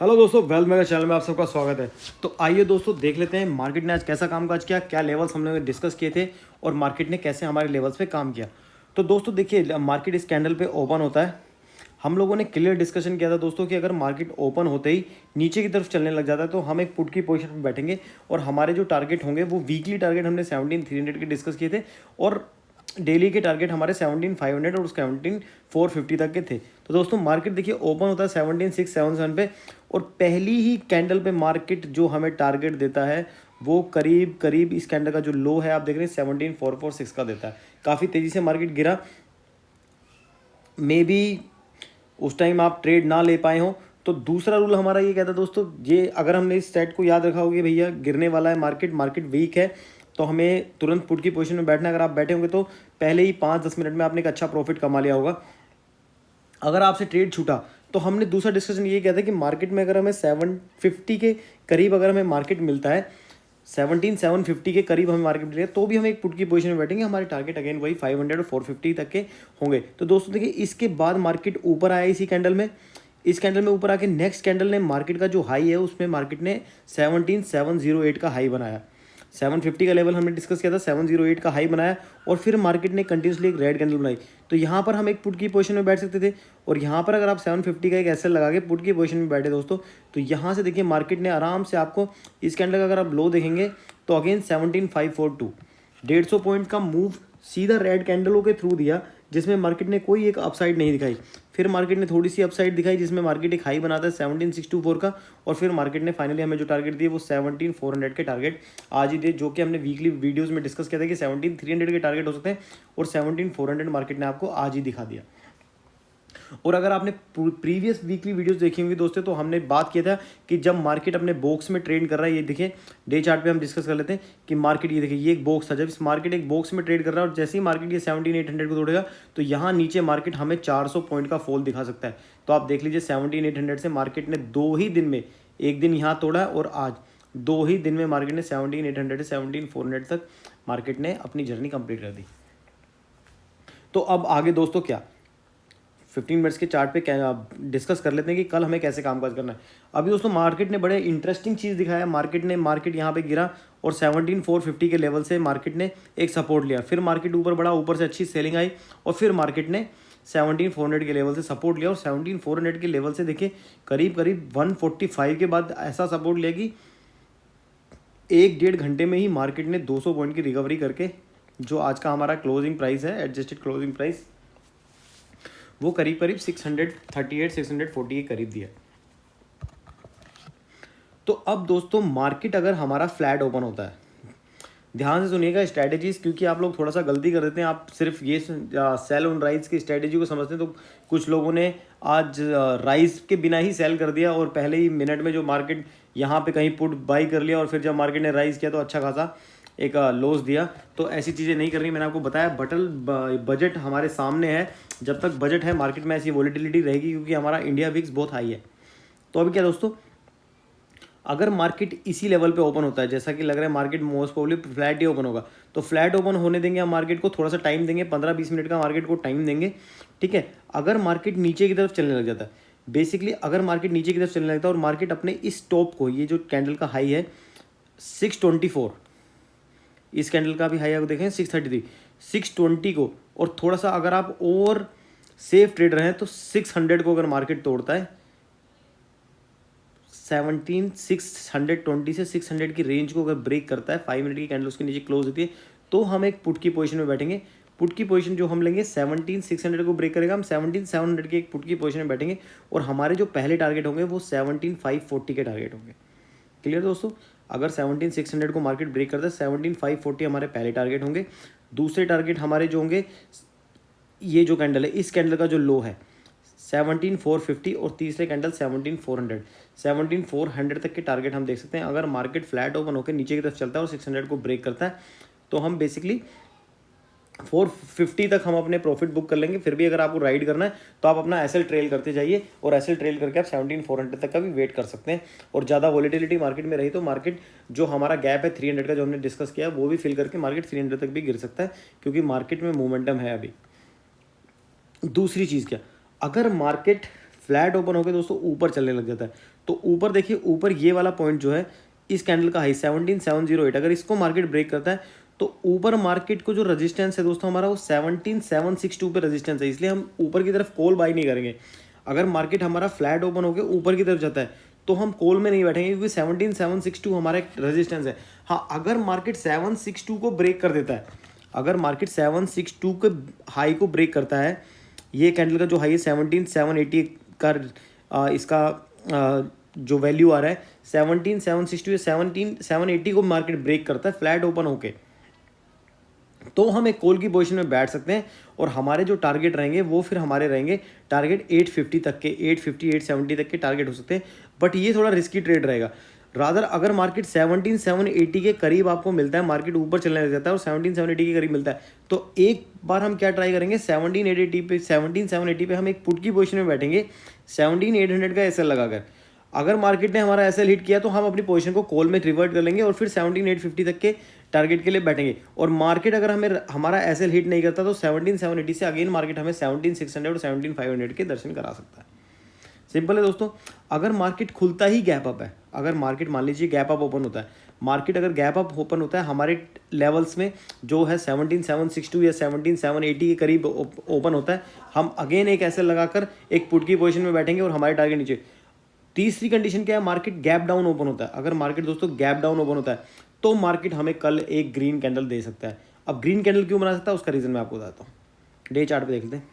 Hello दोस्तों, wealth mega channel में आप सबका स्वागत है। तो आइए दोस्तों देख लेते हैं मार्केट ने आज कैसा कामकाज किया, क्या लेवल्स हम लोगों ने डिस्कस किए थे और मार्केट ने कैसे हमारे लेवल्स पे काम किया। तो दोस्तों देखिए, मार्केट इस कैंडल पे ओपन होता है। हम लोगों ने क्लियर डिस्कशन किया था दोस्तों कि अगर मार्केट ओपन होते ही नीचे की तरफ चलने लग जाता है तो हम एक पुट की पोजीशन में बैठेंगे और हमारे जो टारगेट होंगे वो वीकली टारगेट हमने 17,300 के डिस्कस किए थे और डेली के टारगेट हमारे 17,500 और 17,450 तक के थे। तो दोस्तों मार्केट देखिए ओपन होता है 17,677 पे और पहली ही कैंडल पे मार्केट जो हमें टारगेट देता है वो करीब करीब इस कैंडल का जो लो है आप देख रहे हैं 17,446 का देता है। काफ़ी तेज़ी से मार्केट गिरा। मे बी उस टाइम आप ट्रेड ना ले पाए हो। तो दूसरा रूल हमारा ये कहता है दोस्तों, ये अगर हमने इस सेट को याद रखा होगा कि भैया गिरने वाला है मार्केट, मार्केट वीक है, तो हमें तुरंत पुट की पोजीशन में बैठना है। अगर आप बैठे होंगे तो पहले ही 5-10 मिनट में आपने एक अच्छा प्रॉफिट कमा लिया होगा। अगर आपसे ट्रेड छूटा तो हमने दूसरा डिस्कशन ये किया था कि मार्केट में अगर हमें 750 के करीब अगर हमें मार्केट मिलता है, 17,750 के करीब हमें मार्केट मिलेगा तो भी हम एक पुट की पोजीशन में बैठेंगे। हमारे टारगेट अगेन वही 500 और 450 तक के होंगे। तो दोस्तों देखिए, इसके बाद मार्केट ऊपर आया इसी कैंडल में। इस कैंडल में ऊपर आके नेक्स्ट कैंडल ने मार्केट का जो हाई है उसमें मार्केट ने 17,708 का हाई बनाया। 750 का लेवल हमने डिस्कस किया था, 708 का हाई बनाया और फिर मार्केट ने कंटिन्यूसली एक रेड कैंडल बनाई। तो यहाँ पर हम एक पुट की पोजीशन में बैठ सकते थे और यहाँ पर अगर आप 750 का एक एसएल लगा के पुट की पोजीशन में बैठे दोस्तों, तो यहाँ से देखिए मार्केट ने आराम से आपको इस कैंडल का अगर आप लो देखेंगे तो अगेन 17,542 150 पॉइंट का मूव सीधा रेड कैंडलों के थ्रू दिया, जिसमें मार्केट ने कोई एक अपसाइड नहीं दिखाई। फिर मार्केट ने थोड़ी सी अपसाइड दिखाई जिसमें मार्केट एक हाई बनाता है 17,624 का और फिर मार्केट ने फाइनली हमें जो टारगेट दिए वो 17,400 के टारगेट आज ही दिए, जो कि हमने वीकली वीडियोस में डिस्कस किया था कि 17,300 के टारगेट हो सकते हैं और 17,400 मार्केट ने आपको आज ही दिखा दिया। और अगर आपने प्रीवियस वीकली वीडियोस देखी होंगी दोस्तों तो हमने बात किया था कि जब मार्केट अपने बॉक्स में ट्रेड कर रहा है, ये देखिए डे चार्ट पे हम डिस्कस कर लेते हैं कि मार्केट ये देखिए ये एक बॉक्स था। जब इस मार्केट एक बॉक्स में ट्रेड कर रहा है और जैसे ही मार्केट ये 17,800 को तोड़ेगा तो यहाँ नीचे मार्केट हमें 400 पॉइंट का फॉल दिखा सकता है। तो आप देख लीजिए 17,800 से मार्केट ने 2 ही दिन में, एक दिन यहाँ तोड़ा है और आज 2 ही दिन में मार्केट ने 17,800 से 17,400 तक मार्केट ने अपनी जर्नी कंप्लीट कर दी। तो अब आगे दोस्तों क्या 15 मिनट्स के चार्ट पे डिस्कस कर लेते हैं कि कल हमें कैसे कामकाज करना है। अभी दोस्तों मार्केट ने बड़े इंटरेस्टिंग चीज़ दिखाया। मार्केट यहाँ पे गिरा और 17,450 के लेवल से मार्केट ने एक सपोर्ट लिया। फिर मार्केट ऊपर बढ़ा, ऊपर से अच्छी सेलिंग आई और फिर मार्केट ने 17,400 के लेवल से सपोर्ट लिया और 17,400 के लेवल से देखिए करीब करीब 145 के बाद ऐसा सपोर्ट लिया कि 1-1.5 घंटे में ही मार्केट ने 200 पॉइंट की रिकवरी करके जो आज का हमारा क्लोजिंग प्राइस है, एडजस्टेड क्लोजिंग प्राइस, वो करीब करीब 638 640 के करीब दिया। तो अब दोस्तों मार्केट अगर हमारा फ्लैट ओपन होता है, ध्यान से सुनिएगा स्ट्रैटेजीज, क्योंकि आप लोग थोड़ा सा गलती कर देते हैं। आप सिर्फ ये सेल ऑन राइज की स्ट्रैटेजी को समझते हैं। तो कुछ लोगों ने आज राइज के बिना ही सेल कर दिया और पहले ही मिनट में जो मार्केट यहाँ पे कहीं पुट बाई कर लिया और फिर जब मार्केट ने राइज किया तो अच्छा खासा एक लॉस दिया। तो ऐसी चीज़ें नहीं करनी। मैंने आपको बताया बजट हमारे सामने है। जब तक बजट है मार्केट में ऐसी वॉलेटिलिटी रहेगी क्योंकि हमारा इंडिया विक्स बहुत हाई है। तो अभी क्या दोस्तों, अगर मार्केट इसी लेवल पे ओपन होता है, जैसा कि लग रहा है मार्केट मोस्ट प्रोबेबली फ्लैट ही ओपन होगा, तो फ्लैट ओपन होने देंगे हम मार्केट को, थोड़ा सा टाइम देंगे, 15-20 मिनट का मार्केट को टाइम देंगे, ठीक है। अगर मार्केट नीचे की तरफ चलने लग जाता है, बेसिकली अगर मार्केट नीचे की तरफ चलने लगता है और मार्केट अपने इस टॉप को, ये जो कैंडल का हाई है 624, इस कैंडल का भी हाई आप देखें 633, 620 को, और थोड़ा सा अगर आप और सेफ ट्रेडर हैं तो 600 को अगर मार्केट तोड़ता है, 17,620 से 600 की रेंज को अगर ब्रेक करता है, 5 मिनट की कैंडल उसके नीचे क्लोज होती है, तो हम एक पुट की पोजीशन में बैठेंगे। पुट की पोजीशन जो हम लेंगे 17,600 को ब्रेक करेगा, हम 17,700 की एक पुट की पोजीशन में बैठेंगे और हमारे जो पहले टारगेट होंगे वो 17,540 के टारगेट होंगे। क्लियर दोस्तों, अगर 17,600 को मार्केट ब्रेक करता है 17,540 हमारे पहले टारगेट होंगे। दूसरे टारगेट हमारे जो होंगे, ये जो कैंडल है इस कैंडल का जो लो है 17,450 और तीसरे कैंडल 17,400, 17,400 तक के टारगेट हम देख सकते हैं। अगर मार्केट फ्लैट ओपन होकर नीचे की तरफ चलता है और 600 को ब्रेक करता है तो हम बेसिकली 450 तक हम अपने प्रॉफिट बुक कर लेंगे। फिर भी अगर आपको राइड करना है तो आप अपना एसएल ट्रेल करते जाइए और एसएल ट्रेल करके आप 17,400 तक का भी वेट कर सकते हैं। और ज़्यादा वॉलेटिलिटी मार्केट में रही तो मार्केट जो हमारा गैप है 300 का जो हमने डिस्कस किया वो भी फिल करके मार्केट 300 तक भी गिर सकता है, क्योंकि मार्केट में मोमेंटम है अभी। दूसरी चीज़ क्या, अगर मार्केट फ्लैट ओपन होकर दोस्तों ऊपर चलने लग जाता है। तो ऊपर देखिए, ऊपर ये वाला पॉइंट जो है इस कैंडल का हाई 17708, अगर इसको मार्केट ब्रेक करता है तो ऊपर मार्केट को जो रेजिस्टेंस है दोस्तों हमारा वो 17762 पे रेजिस्टेंस है, इसलिए हम ऊपर की तरफ कॉल बाई नहीं करेंगे। अगर मार्केट हमारा फ्लैट ओपन होकर ऊपर की तरफ जाता है तो हम कॉल में नहीं बैठेंगे, क्योंकि 17762 हमारा एक रेजिस्टेंस है। हाँ, अगर मार्केट 762 को ब्रेक कर देता है, अगर मार्केट 762 के हाई को ब्रेक करता है, ये कैंडल का जो हाई है 17780 का इसका जो वैल्यू आ रहा है 17762 या 17780 को मार्केट ब्रेक करता है फ्लैट ओपन होके, तो हम एक कॉल की पोजीशन में बैठ सकते हैं। और हमारे जो टारगेट रहेंगे वो फिर हमारे रहेंगे टारगेट 850 तक के, 850 870 तक के टारगेट हो सकते हैं। बट ये थोड़ा रिस्की ट्रेड रहेगा। रादर अगर मार्केट 17780 के करीब आपको मिलता है, मार्केट ऊपर चलने लग जाता है और 17780 के करीब मिलता है, तो एक बार हम क्या ट्राई करेंगे, 17880 पे 17780 पे हम एक पुट की पोजीशन में बैठेंगे 17800 का एसएल लगाकर। अगर मार्केट ने हमारा एसएल हिट किया तो हम अपनी पोजीशन को कॉल में रिवर्ट कर लेंगे और फिर 17850 तक के टारगेट के लिए बैठेंगे। और मार्केट अगर हमारा एसएल हिट नहीं करता तो 17780 से अगेन मार्केट हमें 17600 और 17500 के दर्शन करा सकता है। सिंपल है दोस्तों। अगर मार्केट खुलता ही गैप अप है, अगर मार्केट मान लीजिए गैप अप ओपन होता है, मार्केट अगर गैप अप ओपन होता है हमारे लेवल्स में जो है 17762 या 17780 के करीब ओपन होता है, हम अगेन एक एसएल लगाकर एक पुट की पोजीशन में बैठेंगे और हमारे टारगेट नीचे। तीसरी कंडीशन क्या है, मार्केट गैप डाउन ओपन होता है। अगर मार्केट दोस्तों गैप डाउन ओपन होता है तो मार्केट हमें कल एक ग्रीन कैंडल दे सकता है। अब ग्रीन कैंडल क्यों बना सकता है उसका रीज़न मैं आपको बताता हूँ। डे चार्ट पे देख लेते हैं।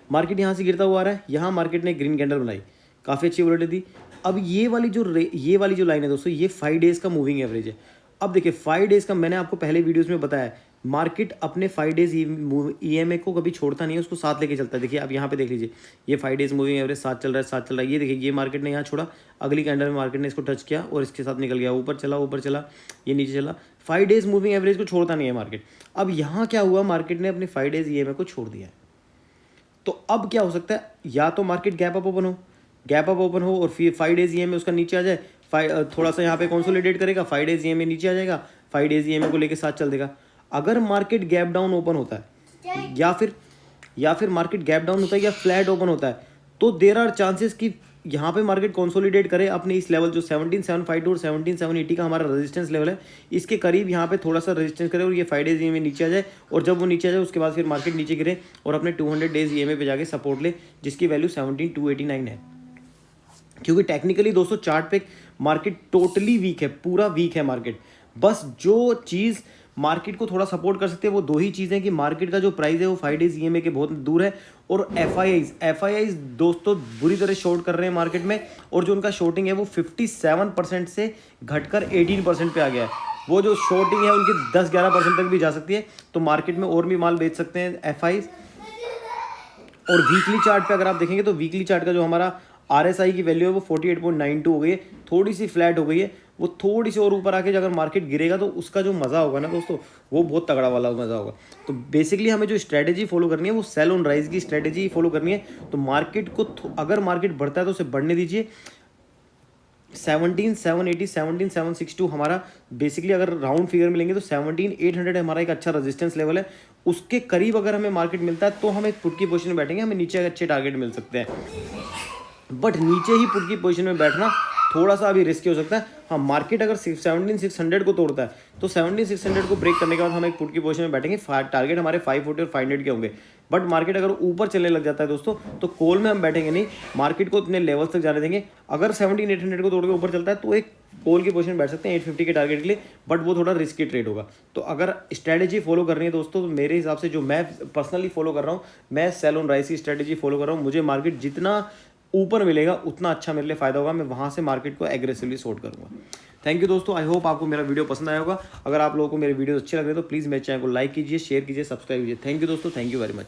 मार्केट यहाँ से गिरता हुआ आ रहा है, यहाँ मार्केट ने ग्रीन कैंडल बनाई, काफ़ी अच्छी वोलेटिलिटी थी। अब ये वाली जो लाइन है दोस्तों, ये 5 डेज़ का मूविंग एवरेज है। अब देखिए 5 डेज़ का मैंने आपको पहले वीडियोस में बताया, मार्केट अपने 5 डेज़ ईएमए को कभी छोड़ता नहीं है, उसको साथ लेके चलता है। देखिए अब यहाँ पे देख लीजिए, ये 5 डेज़ मूविंग एवरेज साथ चल रहा है। ये देखिए, ये मार्केट ने यहाँ छोड़ा, अगली कैंडल में मार्केट ने इसको टच किया और इसके साथ निकल गया, ऊपर चला, ये नीचे चला। 5 डेज़ मूविंग एवरेज को छोड़ता नहीं है मार्केट। अब यहाँ क्या हुआ, मार्केट ने अपने 5 डेज़ ईएमए को छोड़ दिया है। तो अब क्या हो सकता है, या तो मार्केट गैप अप ओपन हो और फिर 5 डेज़ ईएमए उसका नीचे आ जाए, थोड़ा सा यहाँ पे कंसोलिडेट करेगा, 5 डेज़ ईएमए नीचे आ जाएगा, 5 डेज़ ईएमए को लेके साथ चल देगा। अगर मार्केट गैप डाउन ओपन होता है या फिर मार्केट गैप डाउन होता है या फ्लैट ओपन होता है, तो देयर आर चांसेस कि यहाँ पे मार्केट कंसोलिडेट करे अपने इस लेवल जो 17752 और 17780 का हमारा रेजिस्टेंस लेवल है, इसके करीब यहाँ पे थोड़ा सा रेजिस्टेंस करे और ये 5 डेज़ ईएमए नीचे आ जाए। और जब वो नीचे आ जाए उसके बाद फिर मार्केट नीचे गिरे और अपने 200 डेज़ ईएमए पे जाके सपोर्ट ले, जिसकी वैल्यू 17289 है। क्योंकि टेक्निकली दोस्तों चार्ट पे मार्केट टोटली वीक है, पूरा वीक है मार्केट। बस जो चीज़ मार्केट को थोड़ा सपोर्ट कर सकते हैं वो दो ही चीज़ें कि मार्केट का जो प्राइस है वो 5 डेज़ ईएमए के बहुत दूर है, और एफआईआईज दोस्तों बुरी तरह शॉर्ट कर रहे हैं मार्केट में, और जो उनका शॉर्टिंग है वो 57% से घटकर 18% पे आ गया है। वो जो शॉर्टिंग है उनकी 10-11% तक भी जा सकती है, तो मार्केट में और भी माल बेच सकते हैं एफआईआईज। और वीकली चार्ट पे अगर आप देखेंगे तो वीकली चार्ट का जो हमारा आरएसआई की वैल्यू है वो 48.92 हो गई है, थोड़ी सी फ्लैट हो गई है। वो थोड़ी सी और ऊपर आके अगर मार्केट गिरेगा तो उसका जो मज़ा होगा ना दोस्तों, वो बहुत तगड़ा वाला मज़ा होगा। तो बेसिकली हमें जो स्ट्रैटेजी फॉलो करनी है वो सेल ऑन राइज की स्ट्रैटेजी फॉलो करनी है। तो मार्केट को अगर मार्केट बढ़ता है तो उसे बढ़ने दीजिए। 17780 17762 हमारा बेसिकली अगर राउंड फिगर में लेंगे तो 17800 हमारा एक अच्छा रेजिस्टेंस लेवल है। उसके करीब अगर हमें मार्केट मिलता है तो हम एक पुट की पोजीशन में बैठेंगे, हमें नीचे अच्छे टारगेट मिल सकते हैं। बट नीचे ही पुट की पोजीशन में बैठना थोड़ा सा अभी रिस्की हो सकता है। हाँ, मार्केट अगर 17600 को तोड़ता है तो 17600 को ब्रेक करने के बाद हम एक पुट की पोजीशन में बैठेंगे। टारगेट हमारे 540 और 500 के होंगे। बट मार्केट अगर ऊपर चलने लग जाता है दोस्तों तो कॉल में हम बैठेंगे नहीं, मार्केट को इतने लेवल्स तक जाने देंगे। अगर 17800 को तोड़ के ऊपर चलता है तो एक कॉल की पोजीशन में बैठ सकते हैं 850 के टारगेट के लिए, बट वो थोड़ा रिस्की ट्रेड होगा। तो अगर स्ट्रैटेजी फॉलो करनी है दोस्तों तो मेरे हिसाब से जो मैं पर्सनली फॉलो कर रहा हूँ, मैं सेल ऑन राइज की स्ट्रैटेजी फॉलो कर रहा हूँ। मुझे मार्केट जितना ऊपर मिलेगा उतना अच्छा मेरे लिए फ़ायदा होगा, मैं वहाँ से मार्केट को एग्रेसिवली शॉर्ट करूँगा। थैंक यू दोस्तों, आई होप आपको मेरा वीडियो पसंद आया होगा। अगर आप लोगों को मेरे वीडियो अच्छे लग रहे हैं तो प्लीज़ मेरे चैनल को लाइक कीजिए, शेयर कीजिए, सब्सक्राइब कीजिए। थैंक यू दोस्तों, थैंक यू वेरी मच।